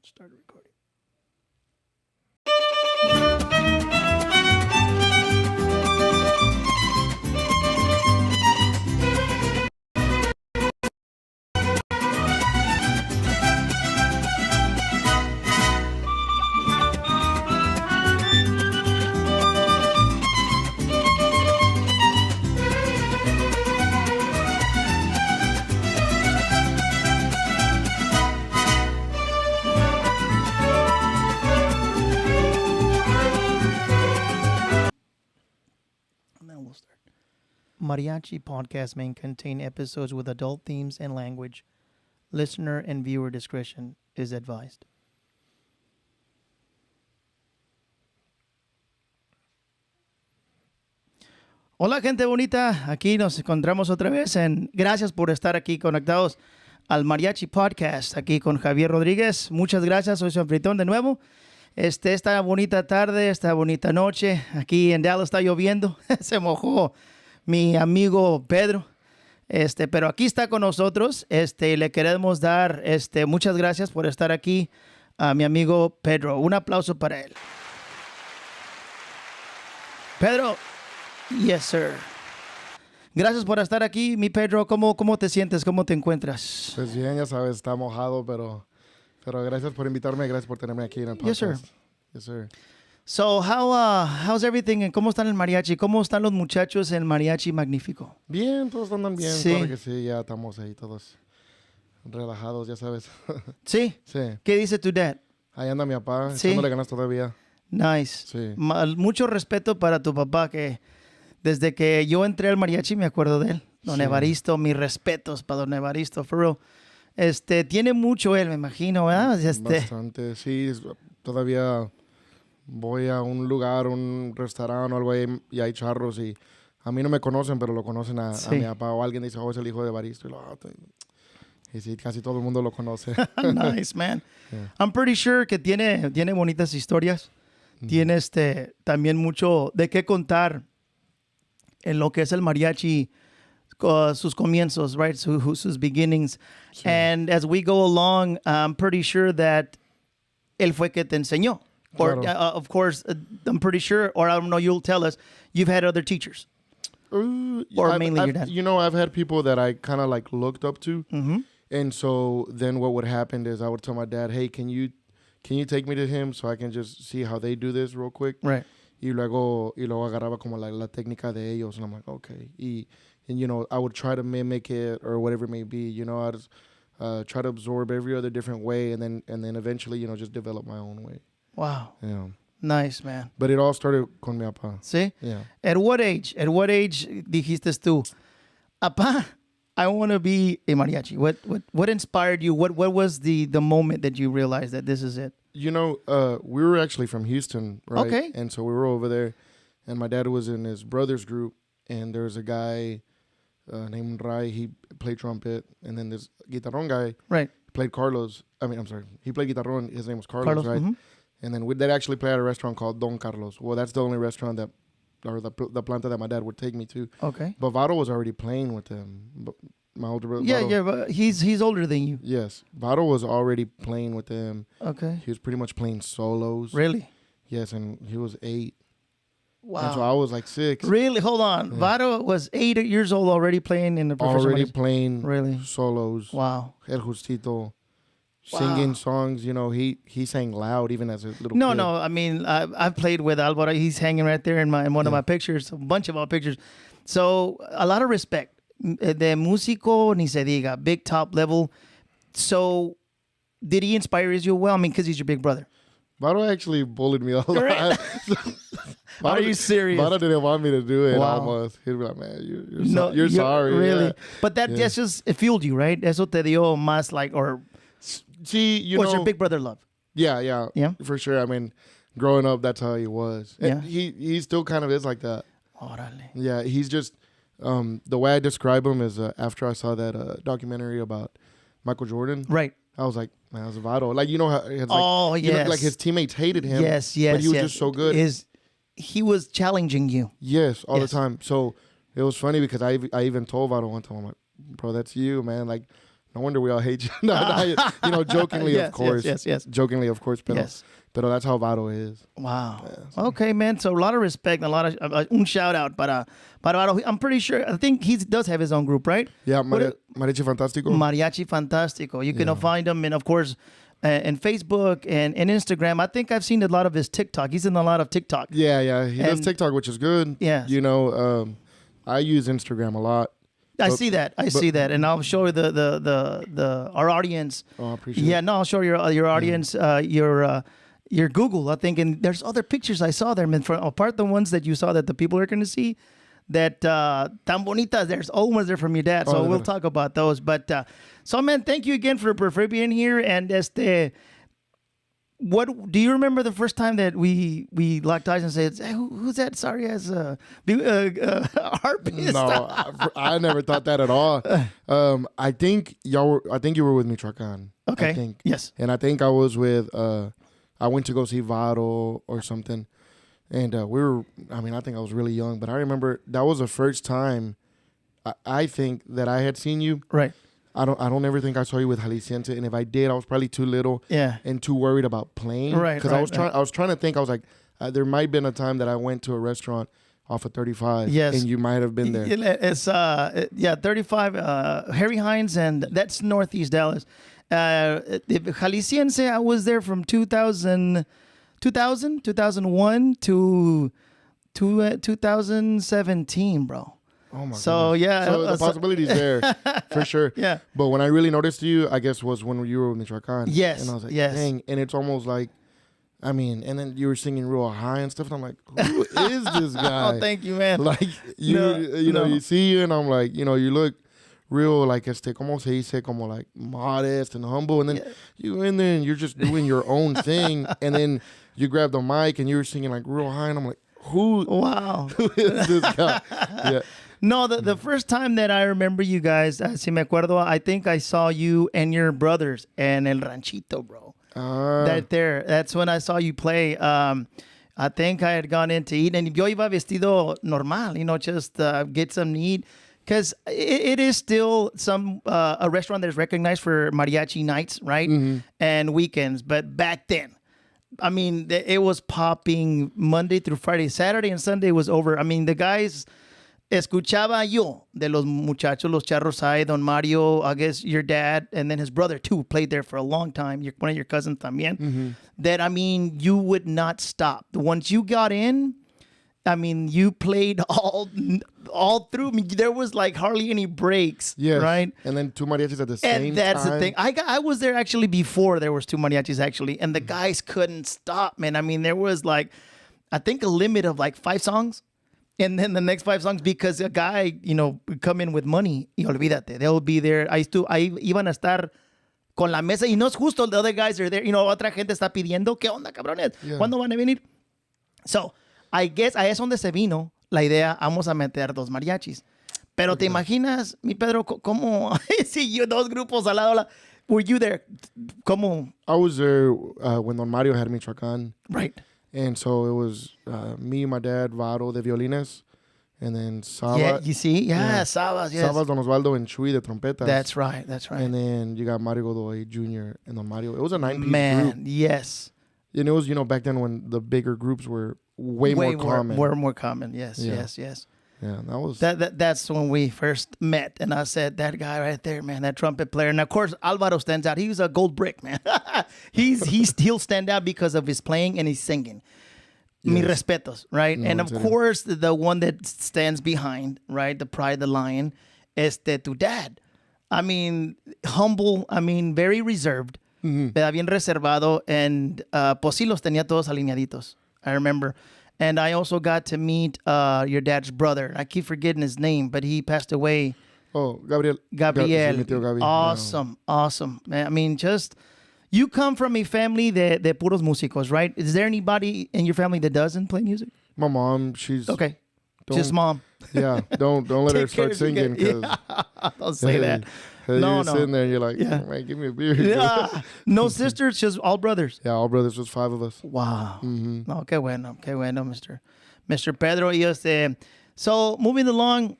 Start recording. Mariachi Podcast may contain episodes with adult themes and language. Listener and viewer discretion is advised. Hola gente bonita, aquí nos encontramos otra vez. Gracias por estar aquí conectados al Mariachi Podcast, aquí con Javier Rodríguez. Muchas gracias, soy su anfitrión de nuevo. Esta bonita tarde, esta bonita noche, aquí en Dallas está lloviendo, se mojó mi amigo Pedro, pero aquí está con nosotros, le queremos dar, muchas gracias por estar aquí a mi amigo Pedro. Un aplauso para él. Pedro, yes sir. Gracias por estar aquí, mi Pedro. ¿Cómo te sientes? ¿Cómo te encuentras? Pues bien, ya sabes, está mojado, pero gracias por invitarme, gracias por tenerme aquí en el podcast. Yes sir. Yes sir. So, how's everything? ¿Cómo están el mariachi? ¿Cómo están los muchachos en Mariachi Magnifico? Bien, todos andan bien. Sí. Claro que sí, ya estamos ahí todos relajados, ya sabes. ¿Sí? Sí. ¿Qué dice tu dad? Ahí anda mi papá, Sí. echándole ganas todavía. Nice. Sí. Mucho respeto para tu papá, que desde que yo entré al mariachi me acuerdo de él. Don Sí. Evaristo, mis respetos para Don Evaristo, for real. Tiene mucho él, me imagino, ¿verdad? Bastante, sí. Todavía voy a un lugar, un restaurante o algo ahí y hay charros y a mí no me conocen, pero lo conocen a mi papá, o alguien dice, oh, es el hijo de Evaristo. Y sí, casi todo el mundo lo conoce. Nice, man. Yeah. I'm pretty sure que tiene bonitas historias. Tiene también mucho de qué contar en lo que es el mariachi, sus comienzos, right? Sus beginnings. Sí. And as we go along, I'm pretty sure that él fue que te enseñó. Or, Claro. of course, I'm pretty sure, or I don't know, you'll tell us, you've had other teachers. Or mainly your dad. You know, I've had people that I kind of like looked up to. Mm-hmm. And so then what would happen is I would tell my dad, hey, can you take me to him so I can just see how they do this real quick? Right. Y luego agarraba como la técnica de ellos. And I'm like, okay. And, you know, I would try to mimic it or whatever it may be. You know, I'd just, try to absorb every other different way and then eventually, you know, just develop my own way. Wow. Yeah. Nice, man. But it all started con mi papá. See? Yeah. At what age dijiste tú, Apá, I want to be a mariachi? What inspired you? What was the moment that you realized that this is it? You know, we were actually from Houston, right? Okay. And so we were over there, and my dad was in his brother's group, and there was a guy named Rai. He played trumpet, and then this guitarron guy Right. played Carlos. He played guitarron. His name was Carlos, right? Mm-hmm. And then they'd actually play at a restaurant called Don Carlos. Well, that's the only restaurant or the planta that my dad would take me to. Okay. But Vado was already playing with them. But my older brother. Yeah, Vado, yeah, but he's older than you. Yes, Vado was already playing with them. Okay. He was pretty much playing solos. Really? Yes, and he was 8. Wow. And so I was like 6. Really? Hold on. Yeah. Vado was 8 years old already playing in the professional Already mariachi. playing Really? solos. Wow. El Justito. Wow. Singing songs. You know, he sang loud even as a little No, kid. no. I mean, I've played with Alvaro. He's hanging right there in one of my pictures, a bunch of our pictures. So a lot of respect. De músico ni se diga, big top level. So did he inspire you well? I mean, because he's your big brother. Vado actually bullied me a lot. Right. Are you serious? Vado didn't want me to do it Wow. almost. He'd be like, man, You're sorry. Really? Yeah. But that's just, it fueled you, right? Eso te dio más like, or See, you what's know. your big brother love? Yeah, Yeah? for sure. I mean, growing up, that's how he was. Yeah. And he still kind of is like that. Órale. Yeah, he's just, the way I describe him is after I saw that documentary about Michael Jordan, Right. I was like, man, that's Vado. Like, you know how it's like, Oh, you know, yes. like his teammates hated him. Yes. But he was just so good. He was challenging you. Yes, all Yes. the time. So it was funny because I even told Vado one time, I'm like, bro, that's you, man. Like, No wonder we all hate you. Jokingly, yes, of course. Yes. Jokingly, of course. Pero, Yes. pero that's how Vado is. Wow. Yeah, so. Okay, man. So a lot of respect, and a lot of un shout out para Vado. I'm pretty sure. I think he does have his own group, right? Yeah, Mariachi Fantastico. Mariachi Fantastico. You can find him, and of course, and Facebook and Instagram. I think I've seen a lot of his TikTok. He's in a lot of TikTok. Yeah. He does TikTok, which is good. Yes. I use Instagram a lot. I see that, and I'll show you our audience. Oh, I appreciate it. Yeah, no, I'll show your audience your Google. I think, and there's other pictures I saw there, man. Apart the ones that you saw that the people are going to see, that tan bonitas. There's old ones there from your dad, so we'll talk about those. But so, man, thank you again for being here. And what do you remember the first time that we locked eyes and said, hey, who's that sorry as harpist? No, I never thought that at all. I think you were with Michoacan. Okay. I think. Yes. And I think I was with I went to go see Vado or something. And I think I was really young, but I remember that was the first time I think that I had seen you. Right. I don't ever think I saw you with Jalisciense, and if I did, I was probably too little and too worried about playing. Right. Because I was trying to think. I was like, there might have been a time that I went to a rest.restaurant off of 35. Yes. And you might have been there. It's 35 Harry Hines, and that's Northeast Dallas. Jalisciense, I was there from 2001 to 2017, bro. Oh my so goodness. yeah, so the possibilities there for sure. Yeah, but when I really noticed you, I guess was when you were with Michoacan. Yes, and I was like, yes. Dang. And it's almost like, and then you were singing real high and stuff, and I'm like, who is this guy? Oh, thank you, man. Like you see you, and I'm like, you look real like como se dice, como like modest and humble, and then you in there and you're just doing your own thing, and then you grab the mic and you were singing like real high, and I'm like, who is this guy? Yeah. No, the first time that I remember you guys, si me acuerdo, I think I saw you and your brothers in El Ranchito, bro. That's when I saw you play. I think I had gone in to eat, and yo iba vestido normal, just get something to eat. Because it is still a restaurant that is recognized for mariachi nights, right? Mm-hmm. And weekends. But back then, it was popping Monday through Friday. Saturday and Sunday was over. The guys... Escuchaba yo de los muchachos, los charros hay, Don Mario, I guess your dad, and then his brother too played there for a long time. One of your cousins también. Mm-hmm. That, you would not stop. Once you got in, you played all through. There was like hardly any breaks, right? And then two mariachis at the same time. And that's the thing. I was there actually before there was two mariachis actually, and the guys couldn't stop, man. There was like, I think a limit of like 5 songs. And then the next 5 songs, because a guy, would come in with money, y olvídate, they'll be there. Ahí iban a estar con la mesa, y no es justo, the other guys are there. Otra gente está pidiendo, ¿qué onda, cabrones? ¿Cuándo van a venir? So, I guess, ahí es donde se vino la idea, vamos a meter 2 mariachis. Pero te imaginas, mi Pedro, ¿cómo? Si 2 grupos al lado, were you there? ¿Cómo? I was there when Don Mario had Michoacan. Right. And so it was me, my dad, Vado de violines, and then Saba. Yeah, you see? Yeah, Sabas, yes. Sabas, Don Osvaldo, and Chuy de trompetas. That's right. And then you got Mario Godoy Jr. and Don Mario. It was a 9-piece group. Man, yes. And it was, back then when the bigger groups were way more common. More common, yes. Yeah, that was... That's when we first met, and I said, that guy right there, man, that trumpet player. And, of course, Alvaro stands out. He was a gold brick, man. He'll stand out because of his playing and his singing. Yes. Mis respetos, right? No, and, of course, the one that stands behind, right, the pride, the lion, tu dad. Humble, very reserved, bien reservado, and pues sí los tenía todos alineaditos, I remember. And I also got to meet your dad's brother. I keep forgetting his name, but he passed away. Oh, Gabriel. Awesome. You come from a family de puros músicos, right? Is there anybody in your family that doesn't play music? My mom, she's... Okay. Just mom. Yeah, don't let her start singing. Don't say that. You're sitting there and you're like, man, give me a beer. Yeah. No sisters, just all brothers. Yeah, all brothers, just 5 of us. Wow. Mm-hmm. No, qué bueno, Mr. Pedro. So moving along,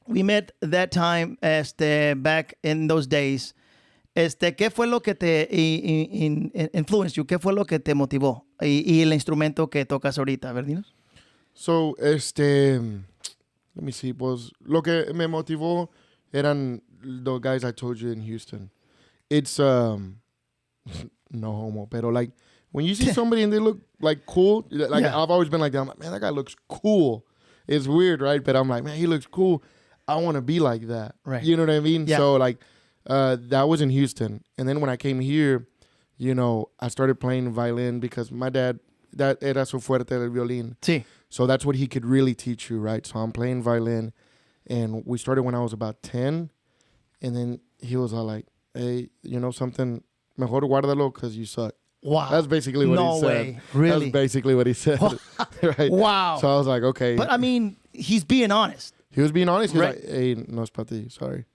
we met that time, back in those days. ¿Qué fue lo que te influenced you? ¿Qué fue lo que te motivó? Y el instrumento que tocas ahorita, a ver, dinos. So, let me see, pues, lo que me motivó eran the guys I told you in Houston. It's, no homo, pero like, when you see somebody and they look like cool, like Yeah. I've always been like that. I'm like, man, that guy looks cool. It's weird, right? But I'm like, man, he looks cool. I want to be like that. Right. You know what I mean? Yeah. So like, that was in Houston. And then when I came here, you know, I started playing violin because my dad, that era su fuerte el violín. Sí. So that's what he could really teach you, right? So I'm playing violin. And we started when I was about 10. And then he was all like, hey, you know something? Mejor guárdalo because you suck. Wow. That's basically what No he said. way. Really? That's basically what he said. Right? Wow. So I was like, okay. But I mean, he's being honest. He was being honest. He was Right. like, hey, no es para ti. Sorry.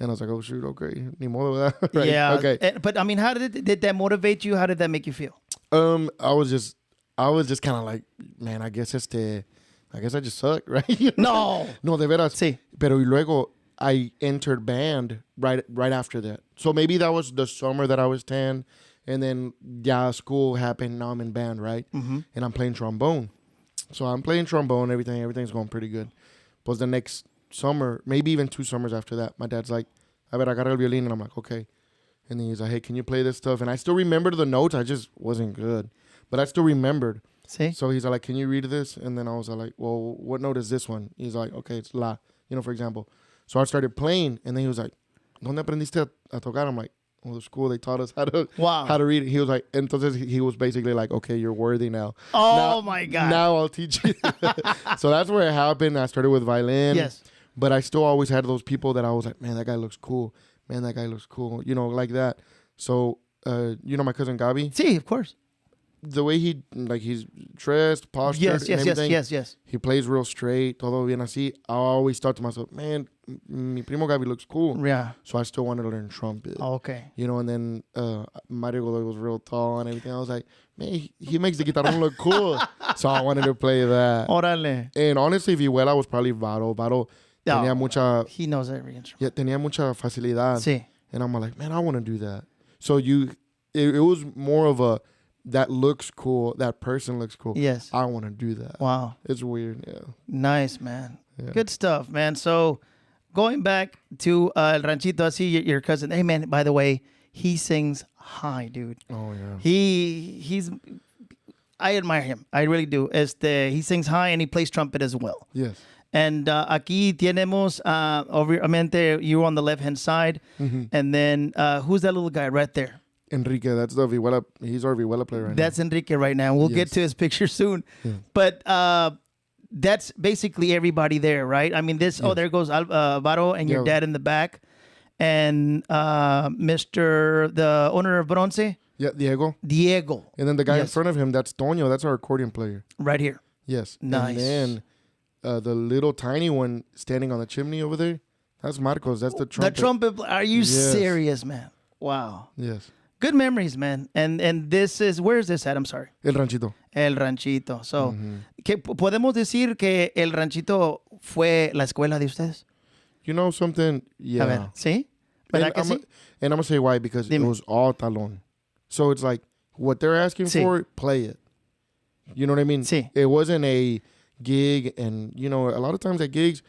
And I was like, oh, shoot, okay. Ni modo, ¿verdad? Right? Yeah. Okay. But I mean, how did that motivate you? How did that make you feel? I was just kind of like, man, I guess I just suck, right? You know? No. No, de veras. Sí. Pero y luego I entered band right after that. So maybe that was the summer that I was 10. And then, school happened. Now I'm in band, right? Mm-hmm. And I'm playing trombone. So I'm playing trombone. Everything's going pretty good. But the next summer, maybe even 2 summers after that, my dad's like, a ver, agarra el violín. And I'm like, okay. And then he's like, hey, can you play this stuff? And I still remembered the notes. I just wasn't good. But I still remembered. Sí. So he's like, can you read this? And then I was like, well, what note is this one? He's like, okay, it's la, for example. So I started playing. And then he was like, ¿Dónde aprendiste a tocar? I'm like, well, the school, they taught us how to read it. He was like, entonces he was basically like, okay, you're worthy now. Oh, my God. Now I'll teach you. So that's where it happened. I started with violin. Yes. But I still always had those people that I was like, man, that guy looks cool. Man, that guy looks cool. You know, like that. So, you know my cousin Gabi? Sí, of course. The way he's dressed, postured, and everything. Yes. He plays real straight, todo bien así. I always thought to myself, man, mi primo Gabi looks cool. Yeah. So I still wanted to learn trumpet. Oh, okay. You know, and then Mario Godoy was real tall and everything. I was like, man, he makes the guitarrón look cool. So I wanted to play that. Órale. And honestly, Vihuela was probably Varo. Varo tenía mucha... He knows every instrument. Yeah, tenía mucha facilidad. Sí. And I'm like, man, I want to do that. So it was more of a, that looks cool, that person looks cool. Yes. I want to do that. Wow. It's weird, yeah. Nice, man. Yeah. Good stuff, man. So going back to El Ranchito, I see your cousin. Hey, man, by the way, he sings high, dude. Oh, yeah. He's... I admire him. I really do. He sings high and he plays trumpet as well. Yes. And aquí tenemos, obviamente, you're on the left-hand side. Mm-hmm. And then who's that little guy right there? Enrique, that's the Vihuela. He's our Vihuela player right now. That's Enrique right now. We'll get to his picture soon. Yeah. But that's basically everybody there, right? I mean, there goes Alvaro and your dad in the back. And the owner of Bronce. Yeah, Diego. And then the guy in front of him, that's Toño. That's our accordion player. Right here. Yes. Nice. And then the little tiny one standing on the chimney over there, that's Marcos. That's the trumpet. The trumpet. Are you serious, man? Wow. Yes. Good memories, man. And this is, where is this at? I'm sorry. El Ranchito. El Ranchito. So, ¿podemos decir que El Ranchito fue la escuela de ustedes? You know something? Yeah. A ver, ¿sí? ¿Verdad que sí? And I'm going to say why, because it was all talón. So it's like, what they're asking for, play it. You know what I mean? Sí. It wasn't a gig, and, you know, a lot of times at gigs,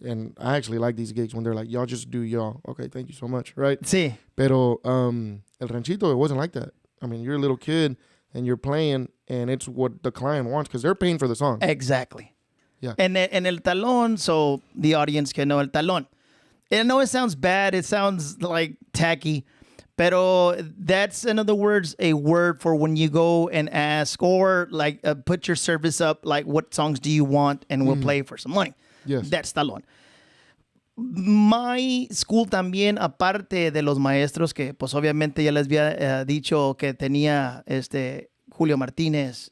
and I actually like these gigs when they're like, y'all just do y'all. Okay, thank you so much, right? Sí. Pero El Ranchito, it wasn't like that. I mean, you're a little kid, and you're playing, and it's what the client wants, because they're paying for the song. Exactly. Yeah. And el talón, so the audience can know el talón. I know it sounds bad. It sounds like tacky. Pero that's, in other words, a word for when you go and ask or like put your service up, like what songs do you want, and we'll play for some money. Yes. That's talón. My school también, aparte de los maestros que pues obviamente ya les había dicho que tenía Julio Martínez,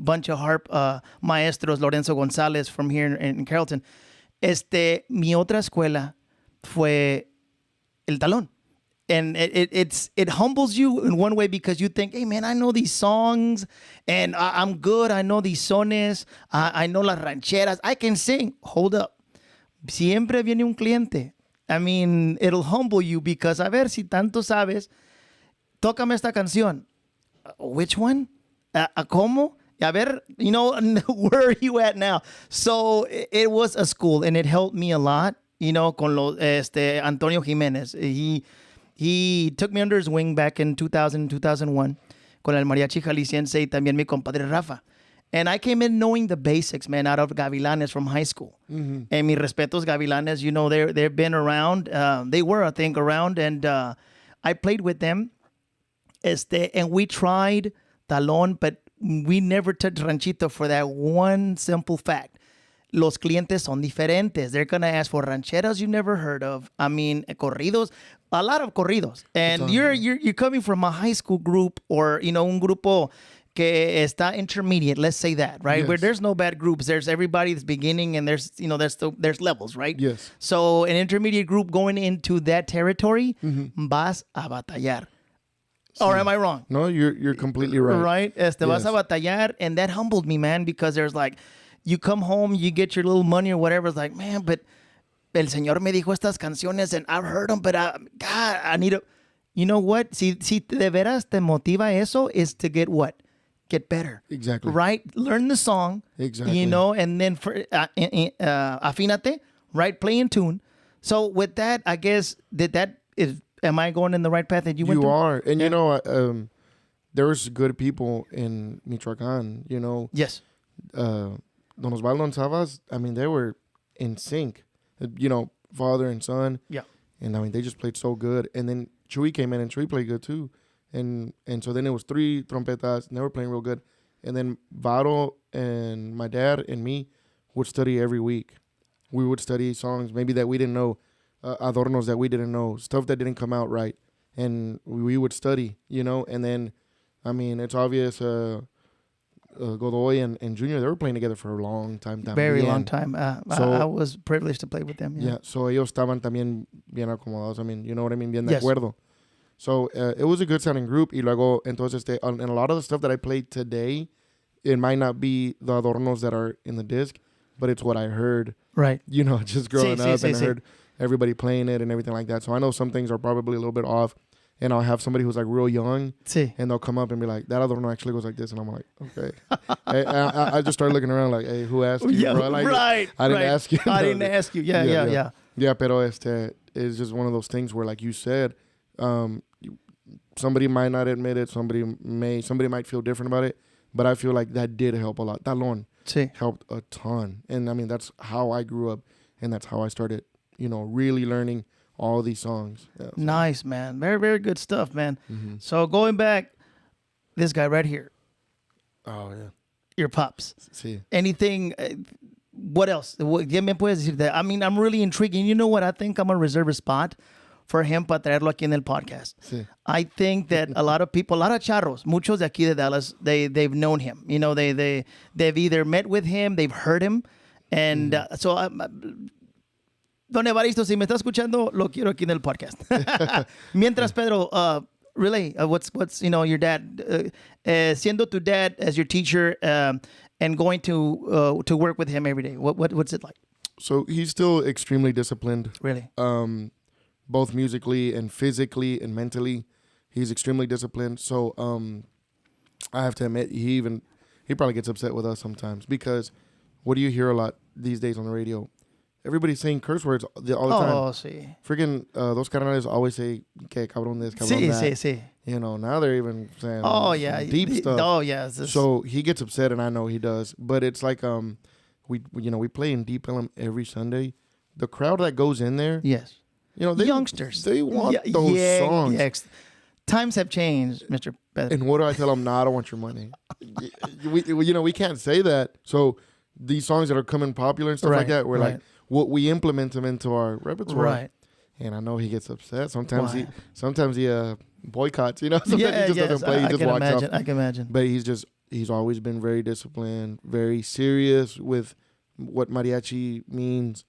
bunch of harp maestros, Lorenzo González from here in Carrollton. Mi otra escuela fue el talón. And it humbles you in one way because you think, hey, man, I know these songs and I'm good. I know these sones. I know las rancheras. I can sing. Hold up. siempre viene un cliente. I mean, it'll humble you because, a ver, si tanto sabes, tócame esta canción. Which one? ¿Cómo? A ver, you know, where are you at now? So it was a school, and it helped me a lot, you know, con Antonio Jimenez. He took me under his wing back in 2000, 2001 con el Mariachi Jalisciense y también mi compadre Rafa. And I came in knowing the basics, man, out of Gavilanes from high school. Mm-hmm. And mi respetos Gavilanes, you know, they've been around. They were, I think, around. And I played with them. And we tried Talón, but we never touched Ranchito for that one simple fact. Los clientes son diferentes. They're going to ask for rancheras you never heard of. I mean, corridos, a lot of corridos. And you're coming from a high school group or, you know, un grupo que está intermediate, let's say that, right? Yes. Where there's no bad groups. There's everybody that's beginning and there's, you know, there's levels, right? Yes. So an intermediate group going into that territory, vas a batallar. Sí. Or am I wrong? No, you're completely right. Right? Yes. Vas a batallar, and that humbled me, man, because there's like, you come home, you get your little money or whatever. It's like, man, but el Señor me dijo estas canciones, and I've heard them, but God, I need to, you know what? Si de veras te motiva eso, is to get what? Get better. Exactly. Right? Learn the song. Exactly. You know, and then afínate, right? Play in tune. So with that, I guess, am I going in the right path that you went through? You are. And you know, there's good people in Michoacán, you know. Yes. Don Osvaldo and Savas, I mean, they were in sync, you know, father and son. Yeah. And I mean, they just played so good. And then Chuy came in and Chuy played good too. And so then it was 3 trompetas and they were playing real good. And then Varo and my dad and me would study every week. We would study songs maybe that we didn't know, adornos that we didn't know, stuff that didn't come out right. And we would study, you know. And then, I mean, it's obvious Godoy and Junior, they were playing together for a long time. Very long time. So, I was privileged to play with them. Yeah, so ellos estaban también bien acomodados. I mean, you know what I mean? Bien de acuerdo. So it was a good sounding group. Y luego, entonces, and a lot of the stuff that I played today, it might not be the adornos that are in the disc, but it's what I heard. Right. You know, just growing up and I heard everybody playing it and everything like that. So I know some things are probably a little bit off. And I'll have somebody who's like real young, and they'll come up and be like, "That adorno actually goes like this," and I'm like, "Okay." I just started looking around like, "Hey, who asked you?" Yeah, bro? Like, right. I didn't ask you. I didn't ask you. Yeah. Yeah, pero it's just one of those things where, like you said, somebody might not admit it. Somebody might feel different about it, but I feel like that did help a lot. Talón helped a ton, and I mean that's how I grew up, and that's how I started, you know, really learning all these songs. Yeah, so. Nice, man. Very, very good stuff, man. Mm-hmm. So going back, this guy right here. Oh, yeah. Your pops. Sí. Anything, what else? ¿Qué me puedes decir de? I mean, I'm really intrigued. And you know what? I think I'm going to reserve a spot for him para traerlo aquí en el podcast. Sí. I think that a lot of people, a lot of charros, muchos de aquí de Dallas, they've known him. You know, they've either met with him, they've heard him. And so Don Evaristo, si me está escuchando, lo quiero aquí en el podcast. Mientras, Pedro, really, what's you know, your dad, siendo tu dad as your teacher and going to work with him every day, what's it like? So he's still extremely disciplined. Really? Both musically and physically and mentally, he's extremely disciplined. So I have to admit, he probably gets upset with us sometimes because what do you hear a lot these days on the radio? Everybody's saying curse words all the time. Oh, sí. Freaking those carnales always say, "Que cabrón this, cabrón that." Sí. You know, now they're even saying deep stuff. Oh, yeah. So he gets upset, and I know he does. But it's like we play in Deep Ellum every Sunday. The crowd that goes in there, yes, you know, youngsters, they want those songs. Yeah. Times have changed, Mr. Pedro. And what do I tell them? No, I don't want your money. we can't say that. So these songs that are coming popular and stuff like that, we're like. We implement them into our repertoire, right? And I know he gets upset. Sometimes he boycotts. You know, sometimes he just doesn't play. He just walks off. I can imagine. But he's always been very disciplined, very serious with what mariachi means.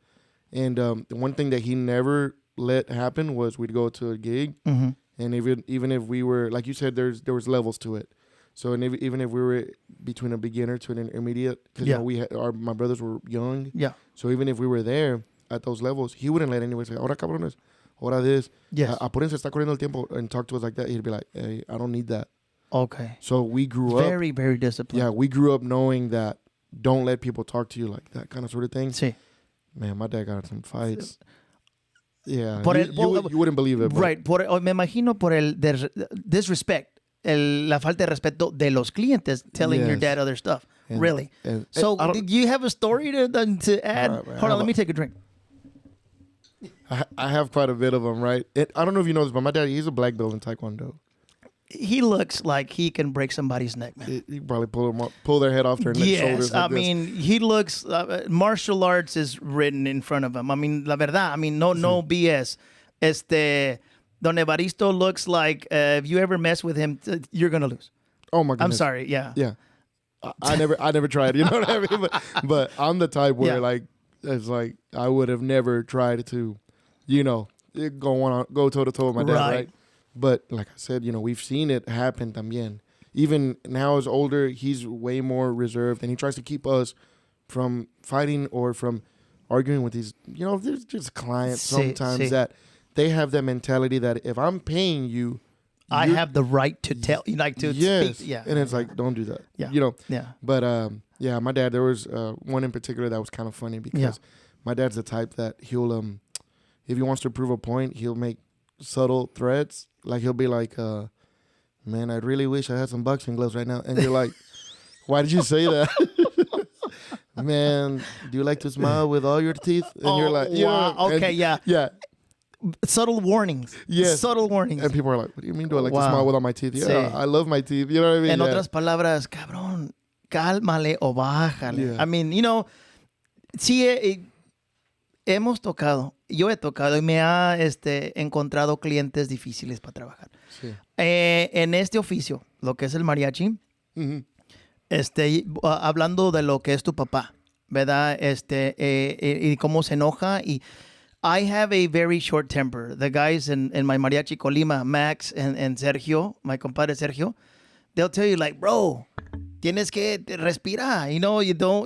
And the one thing that he never let happen was we'd go to a gig, and even if we were, like you said, there was levels to it. So even if we were between a beginner to an intermediate, because my brothers were young. Yeah. So even if we were there, at those levels, he wouldn't let anybody say, ahora cabrones, ahora this. Yes. Apúrense, está corriendo el tiempo, and talk to us like that. He'd be like, hey, I don't need that. Okay. So we grew up. Very, very disciplined. Yeah, we grew up knowing that don't let people talk to you like that kind of sort of thing. Sí. Man, my dad got in some fights. Yeah, you wouldn't believe it. Right. Me imagino por el disrespect, la falta de respeto de los clientes telling your dad other stuff. Really? So, did you have a story to add? Hold on, let me take a drink. I have quite a bit of them, right? I don't know if you know this, but my dad, he's a black belt in Taekwondo. He looks like he can break somebody's neck, man. He probably pull their head off their neck, shoulders. Yes, mean, he looks, martial arts is written in front of him. I mean, la verdad, I mean, no BS. Don Evaristo looks like, if you ever mess with him, you're going to lose. Oh, my goodness. I'm sorry, yeah. Yeah. I never tried, you know what I mean? But I'm the type where, like, it's like, I would have never tried to, go toe-to-toe with my dad, right? But like I said, we've seen it happen también. Even now as older, he's way more reserved, and he tries to keep us from fighting or from arguing with these, there's just clients sometimes that they have that mentality that if I'm paying you, I have the right to tell you, like to speak. Yeah. And it's like, don't do that. Yeah. Yeah. But my dad, there was one in particular that was kind of funny because my dad's the type that he'll, if he wants to prove a point, he'll make subtle threats. Like he'll be like, man, I really wish I had some boxing gloves right now. And you're like, why did you say that? Man, do you like to smile with all your teeth? And you're like, wow. Okay, yeah. Yeah. Subtle warnings. Yes. Subtle warnings. And people are like, what do you mean? Do I like to smile with all my teeth? Yeah, I love my teeth. You know what I mean? En otras palabras, cabrón, cálmale o bájale. Yeah. I mean, sí hemos tocado, yo he tocado y me ha encontrado clientes difíciles para trabajar. Sí. En este oficio, lo que es el mariachi, hablando de lo que es tu papá, ¿verdad? Y cómo se enoja. Y I have a very short temper. The guys in my Mariachi Colima, Max and Sergio, my compadre Sergio, they'll tell you like, bro, tienes que respirar.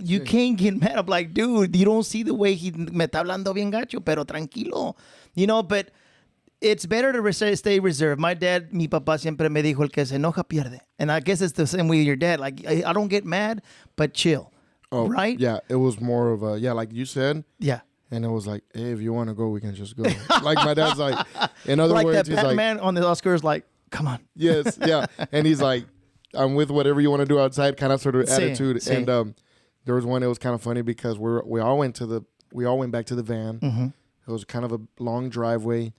You can't get mad. I'm like, dude, you don't see the way me está hablando bien gacho, pero tranquilo. But it's better to stay reserved. My dad, mi papá siempre me dijo, el que se enoja pierde. And I guess it's the same with your dad. Like, I don't get mad, but chill. Oh, right? Yeah, it was more of a, like you said. Yeah. And it was like, hey, if you want to go, we can just go. Like my dad's like, in other like words, that he's Batman like, on the Oscars, like, come on. Yes, yeah. And he's like, I'm with whatever you want to do outside, kind of sort of attitude. And there was one, it was kind of funny because we all went back to the van. Mm-hmm. It was kind of a long driveway.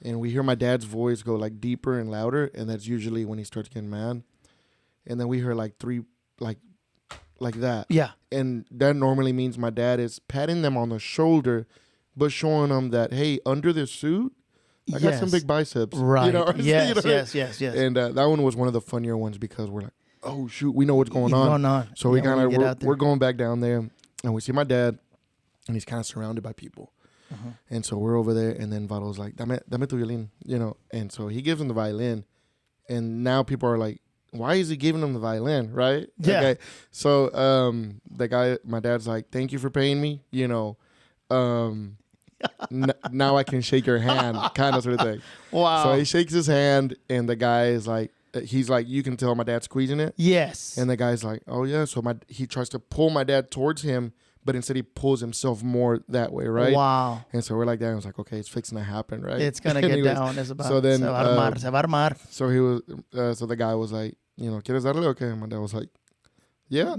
And we hear my dad's voice go like deeper and louder. And that's usually when he starts getting mad. And then we hear like three, like that. Yeah. And that normally means my dad is patting them on the shoulder, but showing them that, hey, under this suit, I got some big biceps. Right. Yes. And that one was one of the funnier ones because we're like, oh, shoot, we know what's going on. So we kind of, we're going back down there and we see my dad and he's kind of surrounded by people. Uh-huh. And so we're over there and then Vado's like, dame tu violín, And so he gives him the violin and now people are like, why is he giving him the violin, right? Yeah. Okay. So the guy, my dad's like, thank you for paying me, now I can shake your hand, kind of sort of thing. Wow. So he shakes his hand, and the guy is like, he's like, you can tell my dad's squeezing it. Yes. And the guy's like, oh yeah. So he tries to pull my dad towards him, but instead he pulls himself more that way, right? Wow. And so we're like that. And I was like, okay, it's fixing to happen, right? It's gonna get down. It's about so then, se va a armar. So he was. So the guy was like, ¿quieres darle? Okay. And my dad was like, yeah.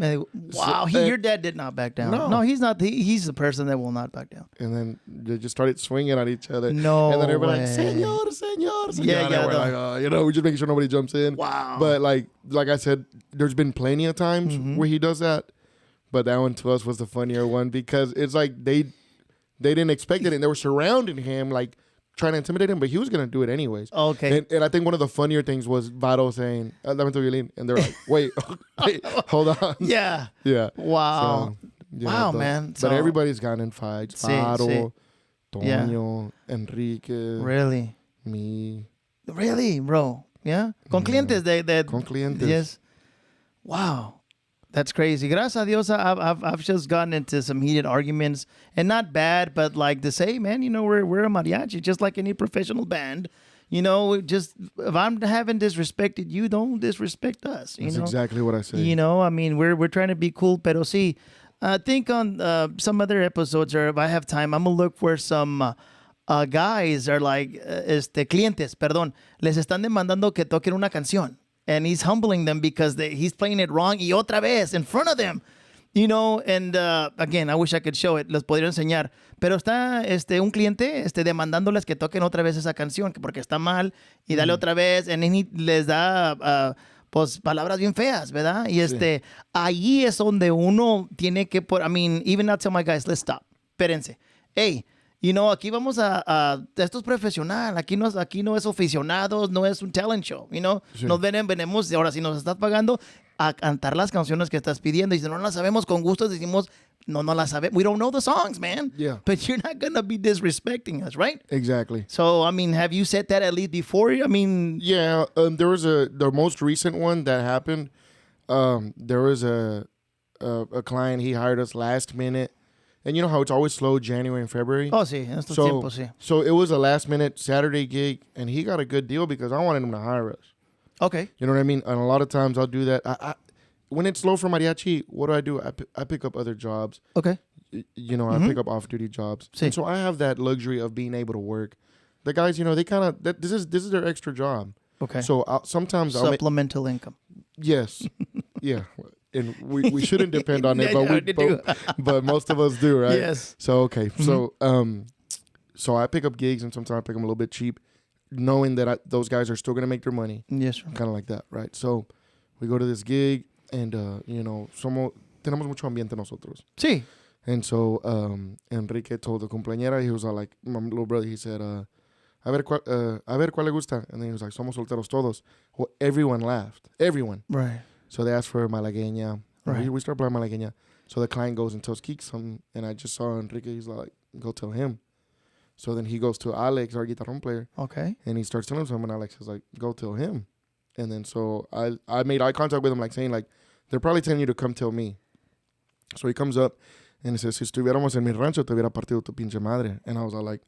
Wow. Your dad did not back down. No, he's not. He's the person that will not back down. And then they just started swinging at each other. No. And then everybody like, Señor. Yeah. Like, we're just making sure nobody jumps in. Wow. But like I said, there's been plenty of times where he does that. But that one to us was the funnier one because it's like they didn't expect it and they were surrounding him like trying to intimidate him, but he was going to do it anyways. Okay. And I think one of the funnier things was Vado saying, dame tu violín. And they're like, wait, hold on. Yeah. Yeah. Wow. So, wow, man. But everybody's gotten in fights. Vado, Toño, Enrique. Really? Me. Really, bro? Yeah? Con clientes. Con clientes. Yes. Wow. That's crazy. Gracias a Dios, I've just gotten into some heated arguments, and not bad, but like to say, man, we're a mariachi, just like any professional band. Just if I'm having disrespected you, don't disrespect us. That's exactly what I say. I mean, we're trying to be cool, pero sí, I think on some other episodes, or if I have time, I'm gonna look for some guys are like, clientes, perdón, les están demandando que toquen una canción. And he's humbling them because he's playing it wrong y otra vez in front of them. And again, I wish I could show it. Les podría enseñar. Pero está un cliente demandándoles que toquen otra vez esa canción porque está mal y dale otra vez. And then les da pues palabras bien feas, ¿verdad? Y ahí es donde uno tiene que even I tell my guys, let's stop. Espérense. Hey, aquí vamos esto es profesional, aquí no es aficionados, no es un talent show, Sí. Nos venimos, ahora si nos estás pagando, a cantar las canciones que estás pidiendo, y si no las sabemos con gusto, decimos, no las sabemos, we don't know the songs, man. Yeah. But you're not gonna be disrespecting us, right? Exactly. So, have you said that at least before? Yeah, there was the most recent one that happened, there was a client, he hired us last minute. And you know how it's always slow January and February? Oh, sí, en estos tiempos, sí. So it was a last-minute Saturday gig, and he got a good deal because I wanted him to hire us. Okay. You know what I mean? And a lot of times I'll do that. I when it's slow for mariachi, what do? I pick up other jobs. Okay. I pick up off-duty jobs. Sí. And so I have that luxury of being able to work. The guys, they kind of, this is their extra job. Okay. So sometimes Supplemental income. Yes. Yeah. And we shouldn't depend on it, but most of us do, right? Yes. So, okay. Mm-hmm. So I pick up gigs, and sometimes I pick them a little bit cheap, knowing that those guys are still going to make their money. Yes, sir. Kind of like that, right? So we go to this gig, and, tenemos mucho ambiente nosotros. Sí. And so Enrique told the cumpleañera, he was like, my little brother, he said, a ver cuál le gusta. And then he was like, somos solteros todos. Well, everyone laughed. Everyone. Right. So they asked for Malagueña. Right. We start playing Malagueña. So the client goes and tells Keeks something, and I just saw Enrique. He's like, go tell him. So then he goes to Alex, our guitarrón player. Okay. And he starts telling him, and Alex is like, go tell him. And then so I made eye contact with him, like saying, like, they're probably telling you to come tell me. So he comes up, and he says, si estuviéramos en mi rancho, te hubiera partido tu pinche madre. And I was all like,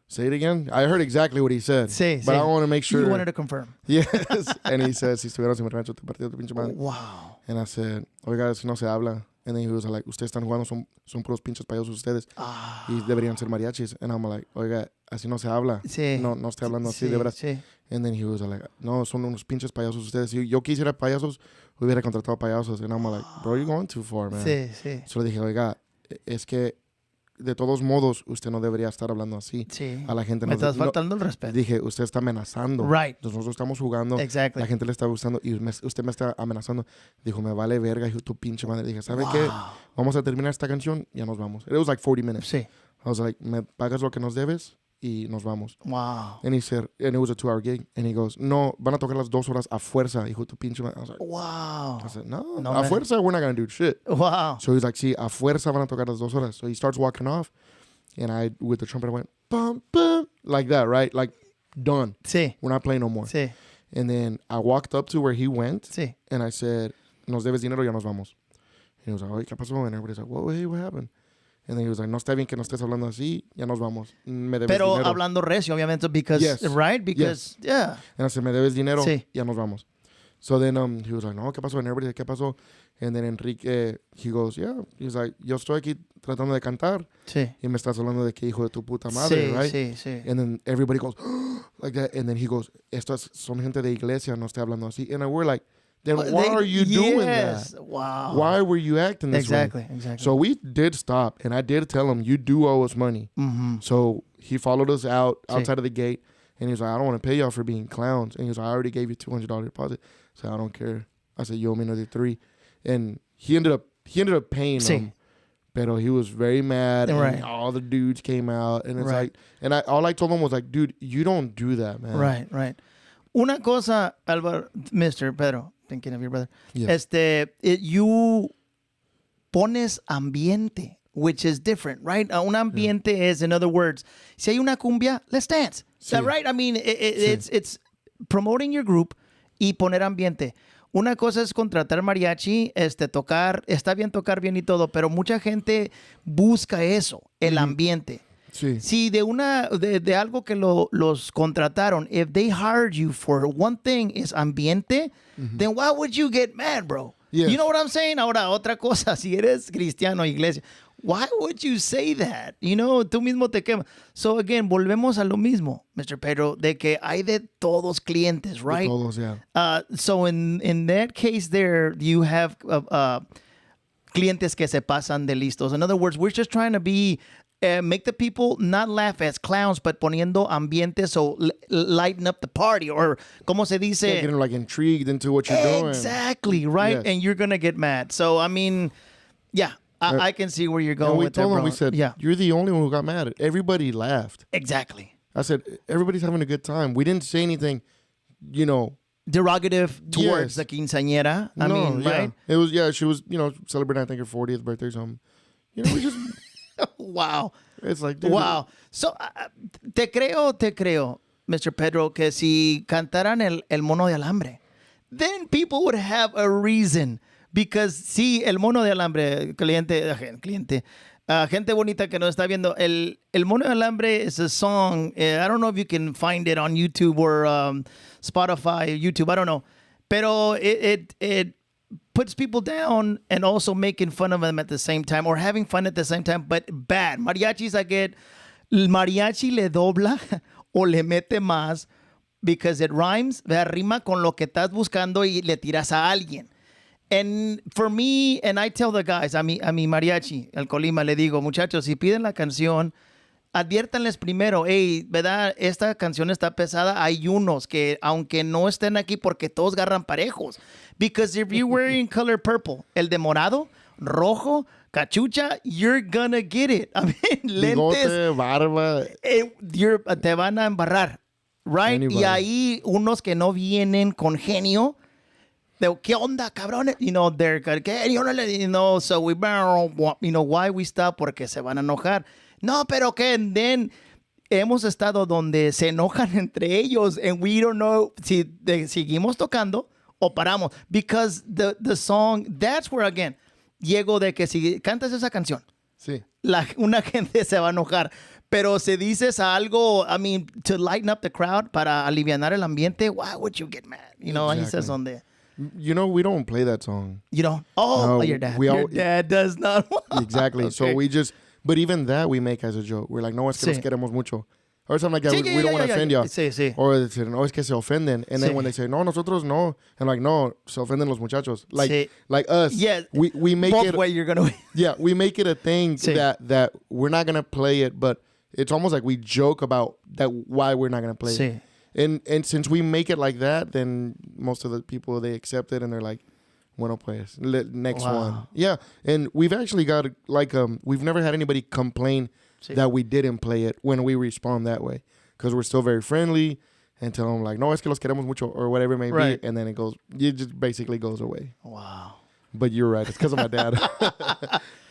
say it again? I heard exactly what he said. Sí, but sí. I want to make sure. You wanted to confirm. Yes. And he says, si estuviéramos en mi rancho, te partido tu pinche madre. Wow. And I said, oiga, si no se habla. And then he was like, ustedes están jugando, son puros pinches payasos ustedes. Y deberían ser mariachis. And I'm like, oiga, así no se habla. Sí. No estoy hablando así, de verdad. Sí. And then he was like, no, son unos pinches payasos ustedes. Si yo quisiera payasos, hubiera contratado payasos. And I'm like, bro, you're going too far, man. Sí, sí. So le dije, oiga, es que de todos modos, usted no debería estar hablando así. Sí. A la gente me estás faltando el respeto. Dije, usted está amenazando. Right. Nosotros estamos jugando. Exactly. La gente le está gustando y usted me está amenazando. Dijo, me vale verga, hijo, tu pinche madre. Dije, ¿sabe qué? Vamos a terminar esta canción, ya nos vamos. It was like 40 minutes. Sí. I was like, me pagas lo que nos debes y nos vamos. Wow. And he said, and it was a 2-hour gig. And he goes, no, van a tocar las 2 horas a fuerza, hijo, tu pinche madre. I was like, wow. I said, no a man. Fuerza, we're not going to do shit. Wow. So he's like, sí, a fuerza van a tocar las 2 horas. So he starts walking off. And I, with the trumpet, I went, bum, bum, like that, right? Like, done. Sí. We're not playing no more. Sí. And then I walked up to where he went. Sí. And I said, nos debes dinero, ya nos vamos. And he was like, oye, ¿qué pasó? And everybody's like, what happened? And then he was like, no está bien que no estés hablando así, ya nos vamos. Me debes Pero dinero. hablando recio, obviamente, because, yes. right? Because, yes. yeah. And I said, me debes dinero, sí. Ya nos vamos. So then he was like, no, ¿qué pasó? And everybody said, ¿qué pasó? And then Enrique, he goes, yeah. He's like, yo estoy aquí tratando de cantar. Sí. Y me estás hablando de que hijo de tu puta madre, sí, right? Sí, sí. And then everybody goes, like that. And then he goes, estos son gente de iglesia, no estoy hablando así. And we're like, then why are you doing that? Wow. Why were you acting this way? Exactly. So we did stop, and I did tell him, you do owe us money. Mm-hmm. So he followed us outside of the gate, and he was like, I don't want to pay y'all for being clowns. And he was like, I already gave you $200 deposit. So I don't care. I said, you owe me another $3. And he ended up paying them. Pero he was very mad, and right. all the dudes came out, and it's right. like, and all I told him was like, dude, you don't do that, man. Right. Una cosa, Alvaro, Mr. Pedro, thinking of your brother, yes. You pones ambiente, which is different, right? Un ambiente is, in other words, si hay una cumbia, let's dance. Sí. Right? I mean, it's promoting your group y poner ambiente. una cosa es contratar mariachi, tocar, está bien tocar bien y todo, pero mucha gente busca eso, el ambiente. Sí. Si de algo que los contrataron, if they hired you for one thing is ambiente, then why would you get mad, bro? Yes. You know what I'm saying? Ahora, otra cosa, si eres cristiano, iglesia, why would you say that? You know, tú mismo te quemas. So again, volvemos a lo mismo, Mr. Pedro, de que hay de todos clientes, right? De todos, yeah. So in that case there, you have clientes que se pasan de listos. In other words, we're just trying to be make the people not laugh as clowns, but poniendo ambiente, so lighten up the party, or como se dice, yeah, getting like intrigued into what you're doing. Exactly, right? Yes. And you're gonna get mad. So I mean, yeah, I can see where you're going with that. We said, yeah, you're the only one who got mad. Everybody laughed. Exactly. I said, everybody's having a good time. We didn't say anything, you know, derogative towards the quinceañera. I mean, right? It was, she was, you know, celebrating, I think, her 40th birthday or something. You know, we just... Wow. It's like, dude, wow. So, te creo, Mr. Pedro, que si cantaran el mono de alambre, then people would have a reason. Because sí, el mono de alambre, cliente, gente bonita que nos está viendo, el mono de alambre is a song. I don't know if you can find it on YouTube or Spotify, YouTube, I don't know. Pero it puts people down and also making fun of them at the same time, or having fun at the same time, but bad. Mariachis, I get, el mariachi le dobla o le mete más because it rhymes, rima con lo que estás buscando y le tiras a alguien. And for me, and I tell the guys, a mi mariachi, al Colima, le digo, muchachos, si piden la canción, adviértanles primero, hey, ¿verdad? Esta canción está pesada. Hay unos que, aunque no estén aquí, porque todos agarran parejos. Because if you're wearing color purple, el de morado, rojo, cachucha, you're gonna get it. I mean, lentes. Bigote, barba. Te van a embarrar, right? Anybody. Y ahí unos que no vienen con genio, ¿qué onda, cabrón? You know, they're, you know, so we, you know, why we stop? Porque se van a enojar. No, pero que, and then hemos estado donde se enojan entre ellos and we don't know si seguimos tocando o paramos. Because the song, that's where, again, llego de que si cantas esa canción, sí, una gente se va a enojar. Pero si dices algo, I mean, to lighten up the crowd, para alivianar el ambiente, why would you get mad? You know, exactly. He says on there. You know, we don't play that song. You don't? Oh, no, your dad. Your dad does not. Exactly. Okay. So we just, but even that we make as a joke. We're like, no, es que los queremos mucho. Or something like that. Sí, we don't want to offend you. Sí, sí. Or they say, no, es que se ofenden. And then when they say, no, nosotros no. And like, no, se ofenden los muchachos. Like us. Yeah. We make both it. way you're going to. Yeah, we make it a thing that we're not going to play it, but it's almost like we joke about that why we're not going to play it. And since we make it like that, then most of the people, they accept it and they're like, bueno pues, next one. Yeah, and we've actually got like, we've never had anybody complain that we didn't play it when we respond that way. Because we're still very friendly and tell them like, no, es que los queremos mucho or whatever it may be. And then it just basically goes away. Wow. But you're right. It's because of my dad.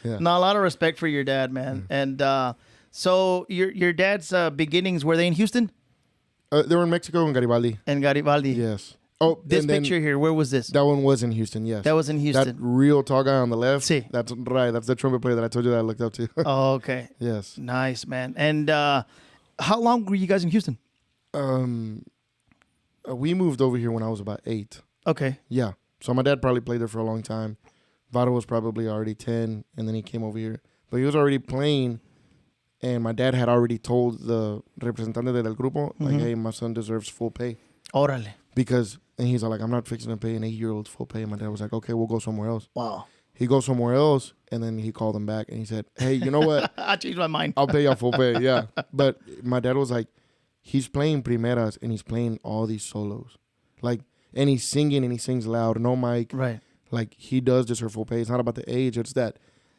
Yeah. No, a lot of respect for your dad, man. And so your dad's beginnings, were they in Houston? They were in Mexico and Garibaldi. In Garibaldi. Yes. Oh, this picture here, where was this? That one was in Houston, yes. That was in Houston. That real tall guy on the left. Sí. That's right. That's the trumpet player that I told you that I looked up to. Oh, okay. Yes. Nice, man. And how long were you guys in Houston? We moved over here when I was about 8. Okay. Yeah. So my dad probably played there for a long time. Vado was probably already 10, and then he came over here. But he was already playing, and my dad had already told the representante del grupo, like, hey, my son deserves full pay. Órale. Because, and he's like, I'm not fixing to pay an 8-year-old full pay. And my dad was like, okay, we'll go somewhere else. Wow. He goes somewhere else, and then he called him back, and he said, hey, you know what? I changed my mind. I'll pay you full pay, yeah. But my dad was like, he's playing primeras, and he's playing all these solos. Like, and he's singing, and he sings loud, no mic. Right. Like, he does deserve full pay. It's not about the age. It's that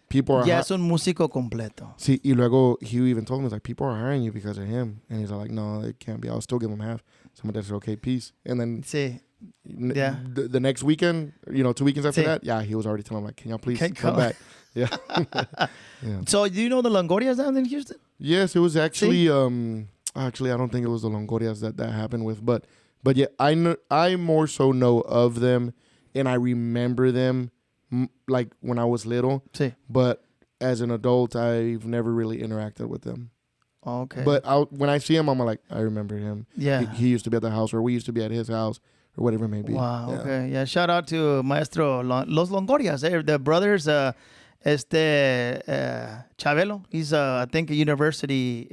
people are... Ya es un músico completo. Sí, y luego he even told me, like, people are hiring you because of him. And he's like, no, it can't be. I'll still give him half. So my dad said, okay, peace. And then... Sí. Yeah. The next weekend, 2 weekends after that, yeah, he was already telling him, like, can y'all please come back? Yeah. Yeah. So do you know the Longorias down in Houston? Yes, it was actually... Actually, I don't think it was the Longorias that happened with. But yeah, I more so know of them and I remember them like when I was little. Sí. But as an adult, I've never really interacted with them. Okay. But when I see him, I'm like, I remember him. Yeah. He used to be at the house, or we used to be at his house, or whatever it may be. Wow. Yeah. Okay. Yeah. Shout out to Maestro Los Longorias. The brothers. Chabelo. He's I think a university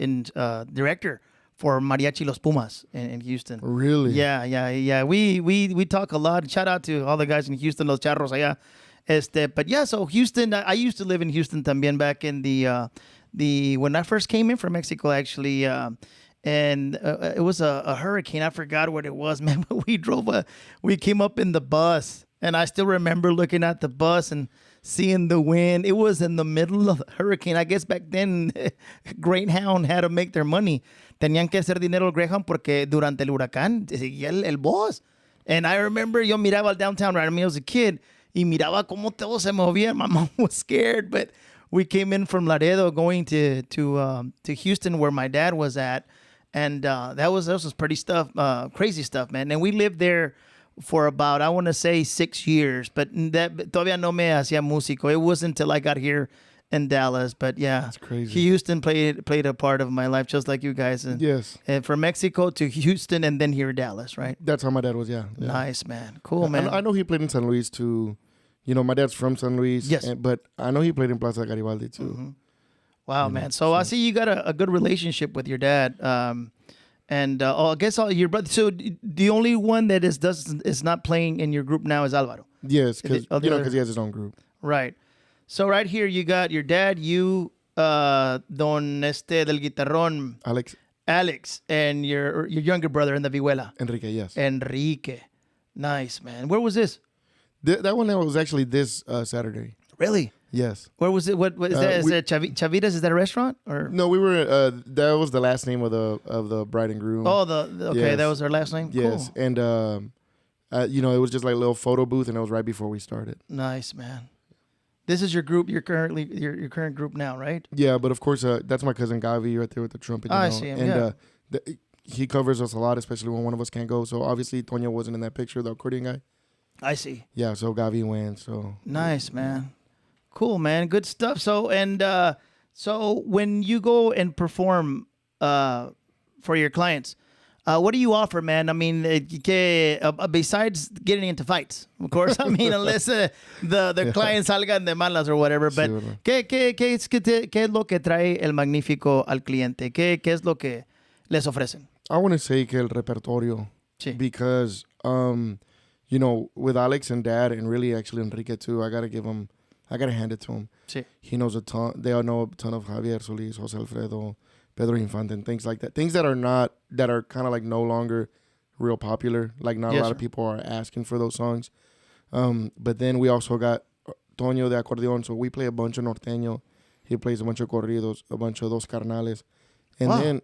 director for Mariachi Los Pumas in Houston. Really? Yeah. We talk a lot. Shout out to all the guys in Houston, Los Charros allá. But yeah, so Houston. I used to live in Houston también back in the when I first came in from Mexico, actually. And it was a hurricane. I forgot what it was, man. But we came up in the bus, and I still remember looking at the bus and seeing the wind. It was in the middle of the hurricane. I guess back then, Greyhound had to make their money. Tenían que hacer dinero el Greyhound porque durante el huracán seguía el bus. And I remember yo miraba al downtown right. I mean, I was a kid. Y miraba cómo todo se movía. My mom was scared, but we came in from Laredo going to Houston where my dad was at. And that was pretty crazy stuff, man. And we lived there for about, I want to say 6 years, but todavía no me hacía músico. It wasn't until I got here in Dallas, but yeah. That's crazy. Houston played a part of my life, just like you guys. And, yes. And from Mexico to Houston and then here in Dallas, right? That's how my dad was, yeah. Nice, man. Cool, man. I know he played in San Luis too. You know, my dad's from San Luis. Yes. But I know he played in Plaza Garibaldi too. Mm-hmm. Wow, man. So I see you got a good relationship with your dad. And I guess all your brothers. So the only one that is not playing in your group now is Alvaro. Yes, because he has his own group. Right. So right here you got your dad, you, Don del Guitarrón, Alex, and your younger brother in the vihuela. Enrique, yes. Enrique. Nice, man. Where was this? That one was actually this Saturday. Really? Yes. Where was it? What is that? Is that Chavitas? Is that a restaurant or? No, we were. That was the last name of the bride and groom. Oh, okay, yes. That was her last name. Yes, cool. And it was just like a little photo booth, and it was right before we started. Nice, man. This is your group. Your current group now, right? Yeah, but of course, that's my cousin Gavi right there with the trumpet. I see him. And he covers us a lot, especially when one of us can't go. So obviously, Toño wasn't in that picture, the accordion guy. I see. Yeah, so Gavi went. So nice, man. Cool, man. Good stuff. So when you go and perform for your clients, what do you offer, man? I mean, besides getting into fights, of course. I mean, unless the clients salgan de malas or whatever. But ¿qué es lo que trae el Magnífico al cliente? ¿Qué es lo que les ofrecen? I want to say que el repertorio. Sí. Because, with Alex and Dad, and really actually Enrique too, I got to hand it to him. Sí. He knows a ton. They all know a ton of Javier Solis, Jose Alfredo, Pedro Infante, and things like that. Things that are kind of like no longer real popular. Like not a lot of people are asking for those songs. But then we also got Toño de acordeón. So we play a bunch of norteño. He plays a bunch of corridos, a bunch of Dos Carnales. And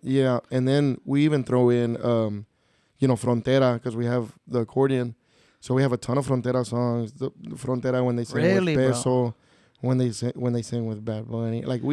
then we even throw in, Frontera, because we have the accordion. So we have a ton of Frontera songs. The Frontera when they sing with Peso, when they sing with Bad Bunny. Like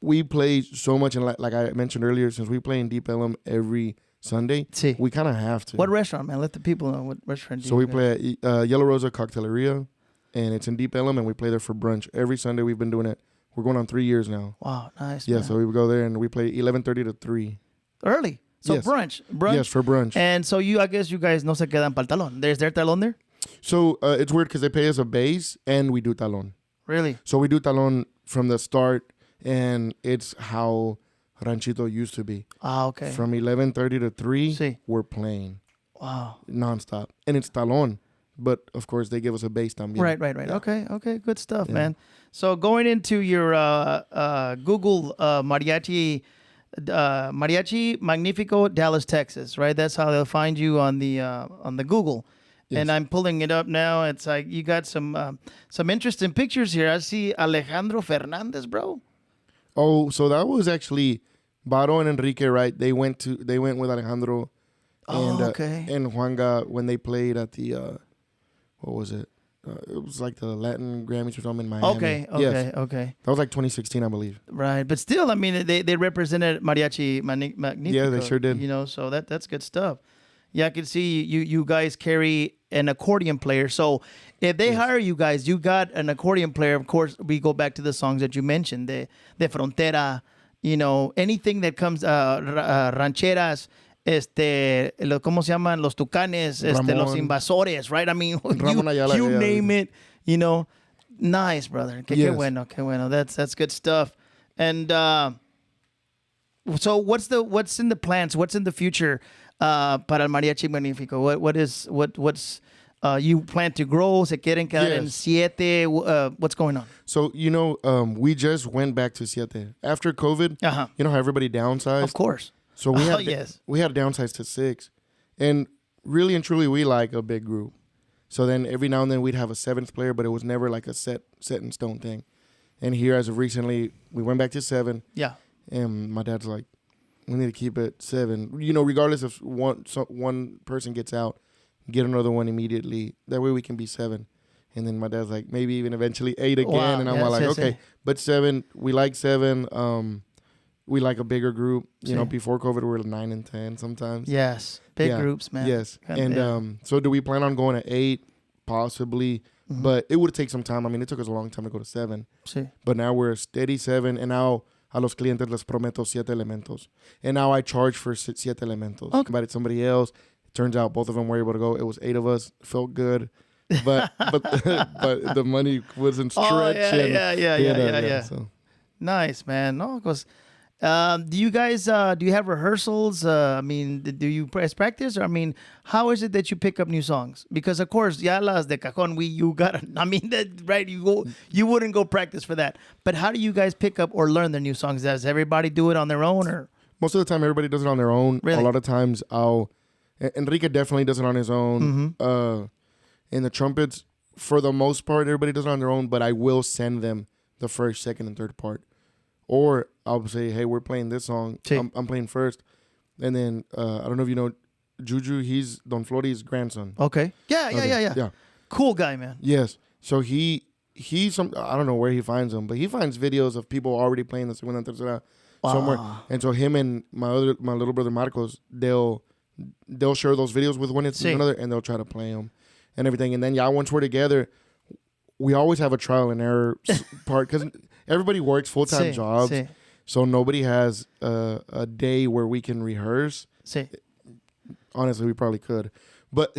we play so much, and like I mentioned earlier, since we play in Deep Ellum every Sunday, we kind of have to. What restaurant, man? Let the people know what restaurant. So we play at Yellow Rosa Cocteleria, and it's in Deep Ellum, and we play there for brunch every Sunday. We've been doing it. We're going on 3 years now. Wow, nice. Yeah, man. so we would go there and we play 11:30 to 3. Early. So yes. Brunch. Yes, for brunch. And so I guess you guys no se quedan pa'l talón. Is there talón there? So it's weird because they pay us a base and we do talón. Really? So we do talón from the start, and it's how Ranchito used to be. Ah, okay. From 11:30 to 3, we're playing. Wow. Nonstop. And it's talón. But, of course, they give us a base también. Right. Yeah. Okay. Good stuff, man. So going into your Google Mariachi Magnifico, Dallas, Texas, right? That's how they'll find you on the Google. Yes. And I'm pulling it up now. It's like you got some interesting pictures here. I see Alejandro Fernandez, bro. Oh, so that was actually Baro and Enrique, right? They went with Alejandro and Juanga when they played at the what was it? It was like the Latin Grammys or something in Miami. Okay. That was like 2016, I believe. Right, but still, I mean, they represented Mariachi Magnifico. Yeah, they sure did. So that's good stuff. Yeah, I can see you guys carry an accordion player. So if they hire you guys, you got an accordion player. Of course, we go back to the songs that you mentioned, de Frontera, anything that comes, rancheras, ¿cómo se llaman? Los Tucanes, los Invasores, right? I mean, you name it, Nice, brother. Qué bueno, qué bueno. That's good stuff. And so what's in the plans? What's in the future para el Mariachi Magnifico? What's you plan to grow? ¿Se quieren quedar en 7? What's going on? So, we just went back to 7. After COVID, you know how everybody downsized? Of course. So we had downsized to 6. And really and truly, we like a big group. So then every now and then we'd have a 7th player, but it was never like a set in stone thing. And here, as of recently, we went back to 7. Yeah. And my dad's like, we need to keep it 7. Regardless if one person gets out, get another one immediately. That way we can be 7. And then my dad's like, maybe even eventually 8 again. Wow. And I'm like, okay. But 7, we like 7. We like a bigger group. Before COVID, we were 9 and 10 sometimes. Yes. Big groups, man. Yes. So do we plan on going to 8? Possibly. Mm-hmm. But it would take some time. I mean, it took us a long time to go to 7. Sí. But now we're a steady 7. And now a los clientes les prometo 7 elementos. And now I charge for 7 elementos. Okay. Invited somebody else. It turns out both of them were able to go. It was 8 of us. Felt good. But but the money wasn't stretching. Yeah. So. Nice, man. No, because do you guys do you have rehearsals? Do you practice? Or how is it that you pick up new songs? Because of course, ya las de cajón, right? You wouldn't go practice for that. But how do you guys pick up or learn the new songs? Does everybody do it on their own, or most of the time everybody does it on their own? Really? A lot of times Enrique definitely does it on his own. Mm-hmm. In the trumpets, for the most part, everybody does it on their own, but I will send them the first, second, and third part. Or I'll say, hey, we're playing this song. Sí. I'm playing first. And then, I don't know if you know, Juju, he's Don Flori's grandson. Okay. Yeah. Cool guy, man. Yes. So he's I don't know where he finds them, but he finds videos of people already playing the segunda tercera somewhere. And so him and my little brother Marcos, they'll share those videos with one another, and they'll try to play them. And everything. And then, once we're together, we always have a trial and error part because everybody works full-time jobs. Sí. So nobody has a day where we can rehearse. Sí. Honestly, we probably could. But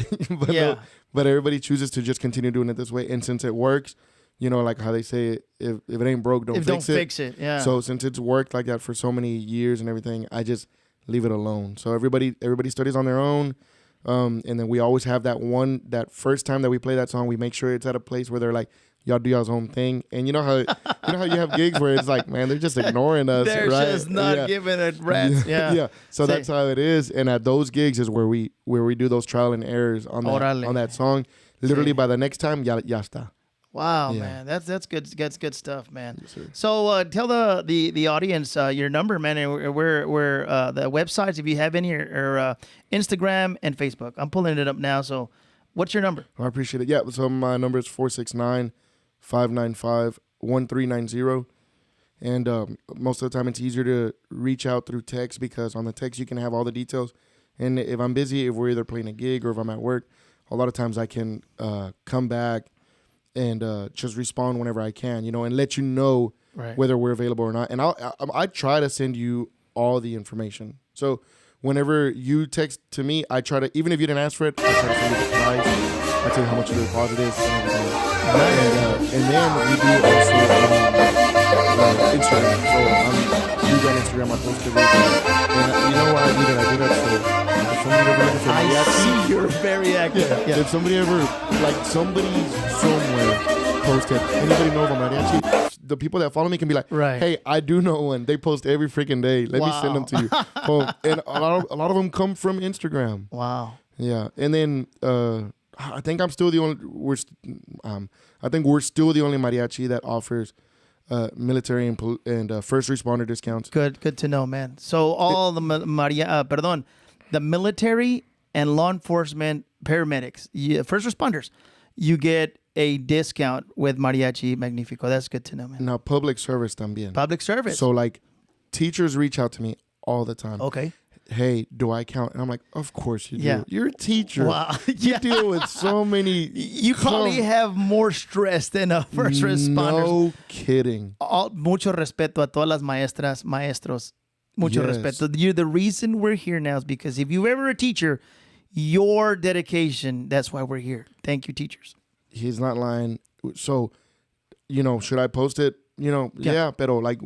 everybody chooses to just continue doing it this way. And since it works, like how they say, if it ain't broke, don't fix it. Yeah. So since it's worked like that for so many years and everything, I just leave it alone. So everybody studies on their own. And then we always have that first time that we play that song, we make sure it's at a place where they're like, y'all do y'all's own thing. And you know how you have gigs where it's like, man, they're just ignoring us. They're just not giving it rats. Yeah. So that's how it is. And at those gigs is where we do those trial and errors on that song. Literally by the next time, ya está. Wow, man, that's good. That's good stuff, man. Yes, so tell the audience your number, man, and where the websites, if you have any, or Instagram and Facebook. I'm pulling it up now. So, what's your number? I appreciate it. Yeah, so my number is 469-595-1390, and most of the time it's easier to reach out through text because on the text you can have all the details. And if I'm busy, if we're either playing a gig or if I'm at work, a lot of times I can come back and just respond whenever I can, and let you know whether we're available or not. And I try to send you all the information. So whenever you text to me, I try to, even if you didn't ask for it, I try to send you the price. I tell you how much the deposit is and everything. And then we do also Instagram. So I'm huge on Instagram. I post everything. And you know why I do that? I do that so if somebody ever looking for Mariachi, I see you're very active. Yeah. If somebody ever, somebody somewhere posted, anybody know of a Mariachi? The people that follow me can be like, hey, I do know one. They post every freaking day. Let me send them to you. And a lot of them come from Instagram. Wow. Yeah. And then I think I'm still the only. I think we're still the only mariachi that offers military and first responder discounts. Good to know, man. So all the the military and law enforcement, paramedics, first responders, you get a discount with Mariachi Magnifico. That's good to know, man. Now, public service también. Public service. So, teachers reach out to me all the time. Okay. hey, do I count? And I'm like, of course you do. Yeah. You're a teacher. Wow. You deal with so many. You probably have more stress than a first responder. No kidding. Mucho respeto a todas las maestras, maestros. Mucho respeto. You're the reason we're here now is because if you're ever a teacher, your dedication, that's why we're here. Thank you, teachers. He's not lying. So, should I post it? Yeah, pero like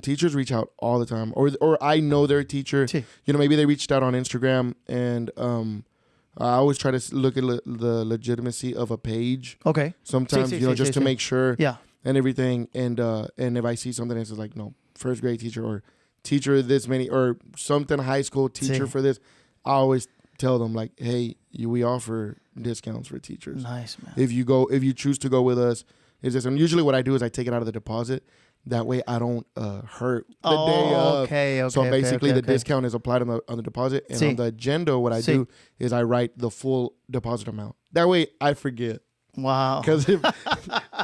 teachers reach out all the time. Or I know they're a teacher. Sí. Maybe they reached out on Instagram, and I always try to look at the legitimacy of a page. Okay. Sometimes, just to make sure. Yeah. And everything. And if I see something that's like, no, first grade teacher or teacher this many or something high school teacher for this, I always tell them like, hey, we offer discounts for teachers. Nice, man. If you choose to go with us, is this? And usually what I do is I take it out of the deposit. That way I don't hurt the day of. Okay. So basically the discount is applied on the deposit. And on the agenda, what I do is I write the full deposit amount. That way I forget. Wow. Because if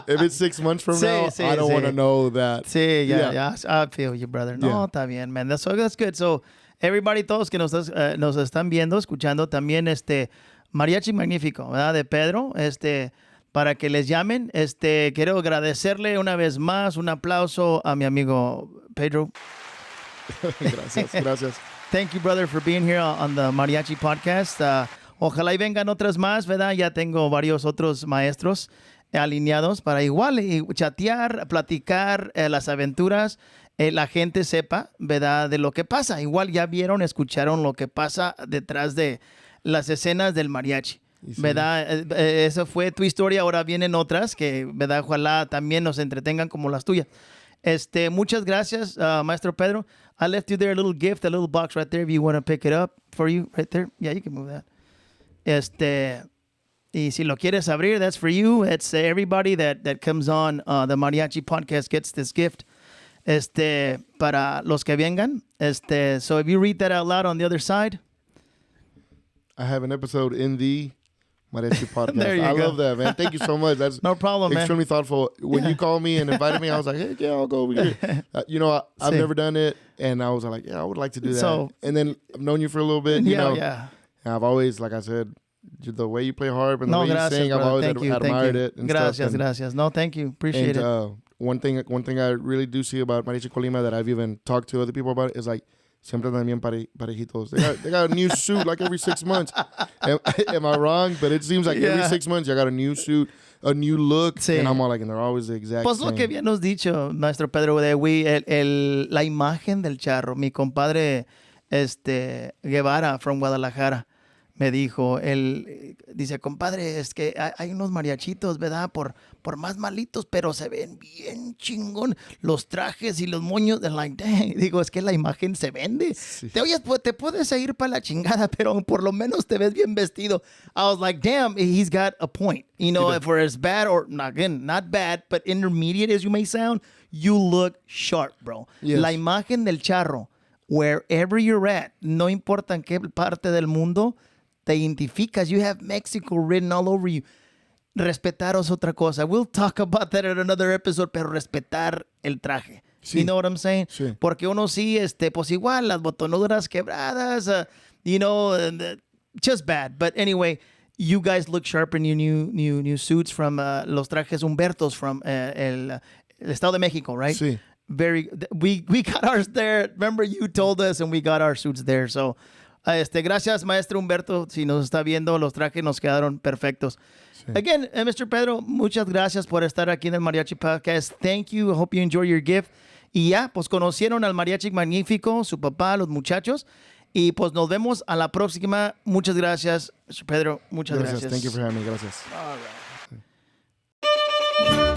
it's 6 months from now, I don't want to know that. Sí, yeah. I feel you, brother. No, está bien, man. That's good. So, everybody, todos que nos están viendo, escuchando, también Mariachi Magnifico, ¿verdad? De Pedro, para que les llamen. Quiero agradecerle una vez más, un aplauso a mi amigo Pedro. Gracias. Thank you, brother, for being here on the Mariachi Podcast. Ojalá y vengan otras más, ¿verdad? Ya tengo varios otros maestros alineados para igual chatear, platicar las aventuras, la gente sepa, ¿verdad? De lo que pasa. Igual ya escucharon lo que pasa detrás de las escenas del mariachi, ¿verdad? Esa fue tu historia, ahora vienen otras que, ¿verdad? Ojalá también nos entretengan como las tuyas. Muchas gracias, Maestro Pedro. I left you there a little gift, a little box right there if you want to pick it up for you right there. Yeah, you can move that. Y si lo quieres abrir, that's for you. It's everybody that comes on the Mariachi Podcast gets this gift. Para los que vengan. So if you read that out loud on the other side. I have an episode in the Mariachi Podcast. There you go. Love that, man. Thank you so much. That's no problem, extremely thoughtful. When you called me and invited me, I was like, hey, yeah, I'll go over here. I've never done it, and I was like, yeah, I would like to do that. So, and then I've known you for a little bit. Yeah. And I've always, like I said, the way you play harp and the way you sing, I've always admired it. And gracias. No, thank you. Appreciate it. One thing I really do see about Mariachi Colima that I've even talked to other people about is like, siempre también parejitos. They got a new suit like every 6 months. Am I wrong? But it seems like every 6 months you got a new suit, a new look, and I'm all like, and they're always the exact pues same. Lo que habíamos dicho, Maestro Pedro, la imagen del charro. Mi compadre Guevara from Guadalajara me dijo, él dice, compadre, es que hay unos mariachitos, ¿verdad? Por más malitos, pero se ven bien chingón. Los trajes y los moños, de like, dang. Digo, es que la imagen se vende. Sí. Te puedes ir para la chingada, pero por lo menos te ves bien vestido. I was like, damn, he's got a point. For as bad or, again, not bad, but intermediate as you may sound, you look sharp, bro. Yes. La imagen del charro, wherever you're at, no importa en qué parte del mundo, te identificas. You have Mexico written all over you. Respetar es otra cosa. We'll talk about that in another episode, pero respetar el traje. Sí. You know what I'm saying? Sí. Porque uno sí, pues igual, las botonuras quebradas, just bad. But anyway, you guys look sharp in your new suits from los trajes Humbertos from el Estado de Mexico, right? Sí. We got ours there. Remember, you told us, and we got our suits there, so... gracias, Maestro Humberto. Si nos está viendo, los trajes nos quedaron perfectos. Sí. Again, Mr. Pedro, muchas gracias por estar aquí en el Mariachi Podcast. Thank you. I hope you enjoy your gift. Y ya, pues conocieron al Mariachi Magnífico, su papá, los muchachos. Y pues nos vemos a la próxima. Muchas gracias, Mr. Pedro. Muchas gracias. Thank you for having me. Gracias. All right.